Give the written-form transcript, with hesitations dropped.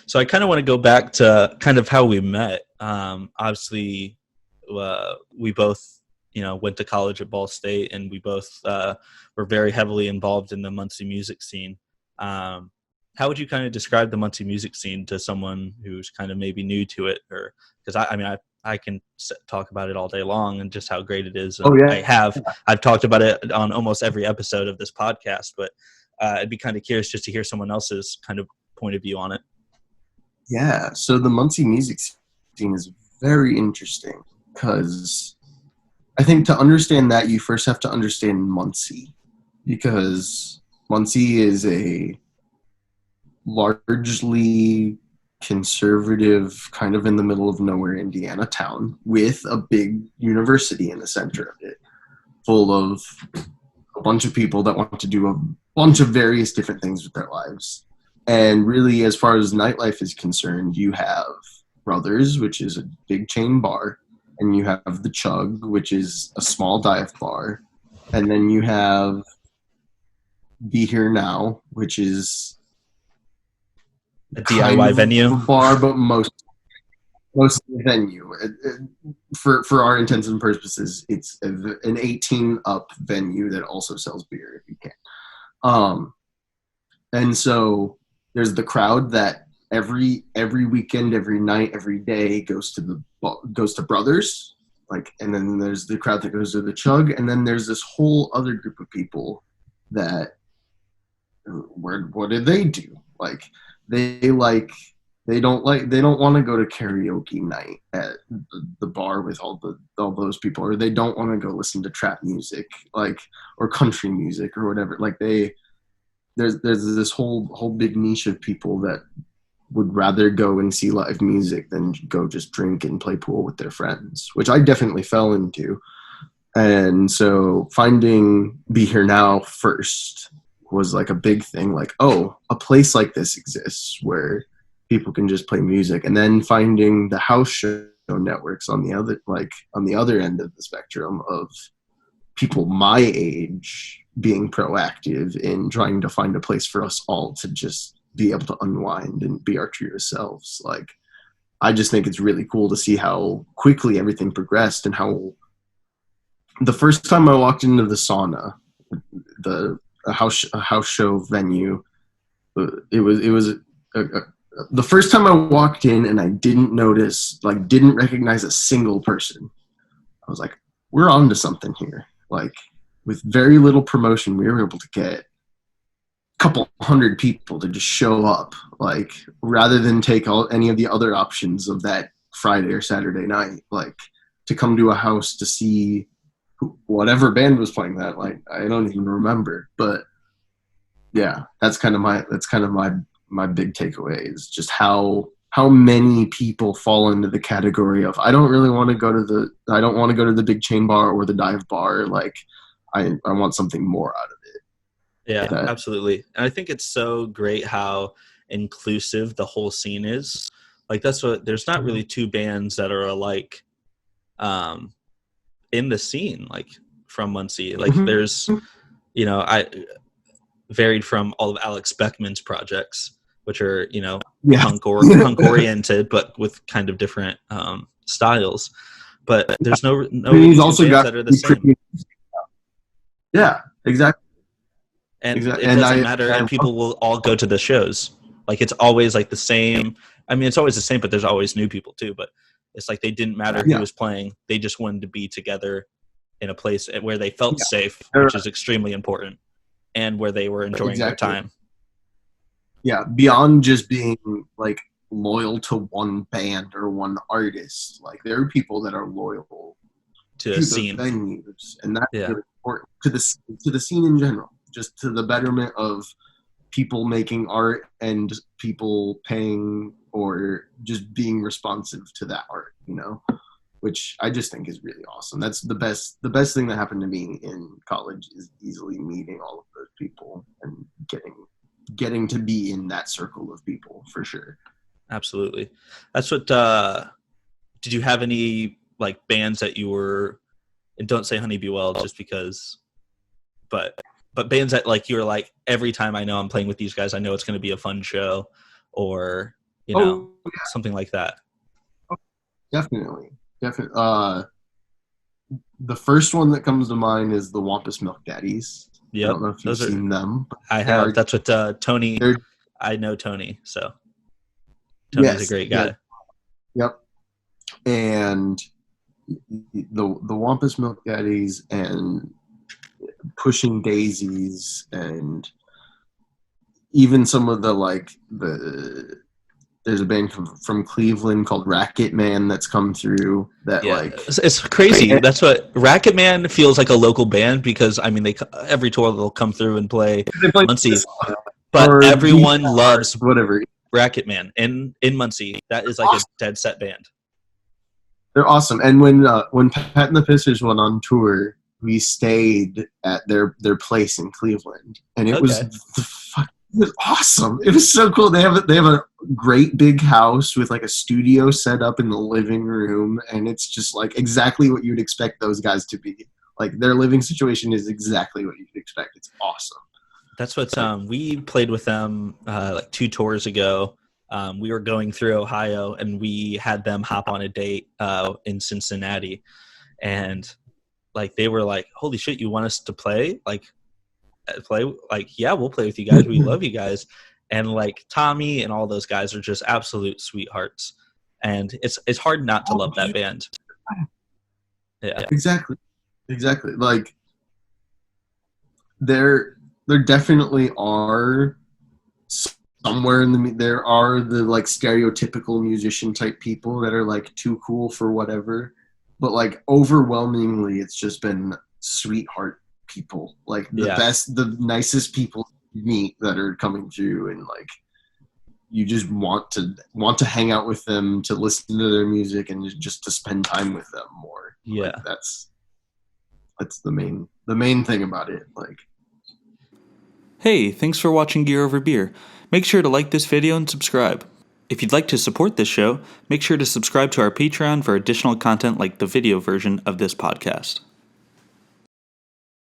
So I kind of want to go back to kind of how we met. Obviously, we both, went to college at Ball State, and we both were very heavily involved in the Muncie music scene. How would you kind of describe the Muncie music scene to someone who's kind of maybe new to it? Or because I can talk about it all day long and just how great it is. And Oh yeah, I've talked about it on almost every episode of this podcast, but I'd be kind of curious just to hear someone else's kind of point of view on it. yeah. So the Muncie music scene is very interesting because I think to understand that, you first have to understand Muncie, because Muncie is a largely conservative, kind of in the middle of nowhere Indiana town with a big university in the center of it, full of a bunch of people that want to do a bunch of various different things with their lives. And really, as far as nightlife is concerned, you have Brothers, which is a big chain bar, and you have the Chug, which is a small dive bar, and then you have Be Here Now, which is a DIY venue bar, but most venue. For our intents and purposes, it's an 18 up venue that also sells beer if you can. And so there's the crowd that every weekend, every night, every day goes to Brothers, and then there's the crowd that goes to the Chug, and then there's this whole other group of people that what do they do? They don't want to go to karaoke night at the bar with all those people, or they don't want to go listen to trap music, or country music or whatever. There's this whole big niche of people that would rather go and see live music than go just drink and play pool with their friends, which I definitely fell into. And so finding Be Here Now first was a big thing, a place like this exists where people can just play music. And then finding the house show networks on the other end of the spectrum of people my age being proactive in trying to find a place for us all to just be able to unwind and be our true selves. I just think it's really cool to see how quickly everything progressed, and how the first time I walked into the sauna, a house show venue, it was the first time I walked in and I didn't recognize a single person. I was like, we're on to something here. With very little promotion, we were able to get a couple hundred people to just show up, rather than take any of the other options of that Friday or Saturday night, to come to a house to see whatever band was playing that. I don't even remember, but yeah, that's kind of my big takeaway, is just how many people fall into the category of I don't want to go to the big chain bar or the dive bar. I want something more out of it. Yeah, absolutely. And I think it's so great how inclusive the whole scene is. There's not really two bands that are alike in the scene, from Muncie. There's, I varied from all of Alex Beckman's projects, which are, punk oriented, but with kind of different styles. But there's no he's also got that are the same. Yeah, exactly. And it doesn't matter, and people will all go to the shows. It's always the same. I mean, it's always the same, but there's always new people too. But it's they didn't matter who was playing. They just wanted to be together in a place where they felt safe, which is extremely important, and where they were enjoying their time. Yeah, beyond just being loyal to one band or one artist, there are people that are loyal to the scene venues, and that's really important to the scene in general, just to the betterment of people making art and people paying or just being responsive to that art, which I just think is really awesome. That's the best thing that happened to me in college, is easily meeting all of those people and getting to be in that circle of people, for sure. Absolutely. That's what did you have any bands that you were, and don't say Honey Be Well just because, but bands that you were every time I know I'm playing with these guys, I know it's going to be a fun show, or Oh, something like that. definitely. Definitely. The first one that comes to mind is the Wampus Milk Daddies. I Yep, don't know if you've those are. seen them. But I have. That's what Tony. they're I know Tony, so Tony's a yes, great yeah, guy. yep. And the Wampus Milk Daddies and Pushing Daisies and even some of there's a band from Cleveland called Racket Man that's come through that Yeah, like it's crazy. That's what Racket Man feels like, a local band, because I mean they every tour they'll come through and play they play Muncie, but or everyone loves whatever. Racket Man in Muncie. That is like a dead set band. They're awesome. And when Pat and the Pistons went on tour, we stayed at their place in Cleveland, and it was Okay. it was awesome. It was so cool. They have a great big house with like a studio set up in the living room, and it's just like exactly what you'd expect those guys to be. Like their living situation is exactly what you'd expect. It's awesome. That's what we played with them like 2 tours ago. We were going through Ohio, and we had them hop on a date in Cincinnati, and like they were like, "Holy shit, you want us to play? Yeah, we'll play with you guys. We love you guys." And like Tommy and all those guys are just absolute sweethearts, and it's hard not to love that band. Yeah, Exactly. Like there definitely are somewhere there are the like stereotypical musician type people that are like too cool for whatever, but like overwhelmingly it's just been sweetheart people, like the nicest people you meet that are coming through, and like you just want to hang out with them, to listen to their music, and just to spend time with them more. Yeah, like, that's the main thing about it. Like, hey, thanks for watching Gear Over Beer. Make sure to like this video and subscribe. If you'd like to support this show, make sure to subscribe to our Patreon for additional content like the video version of this podcast.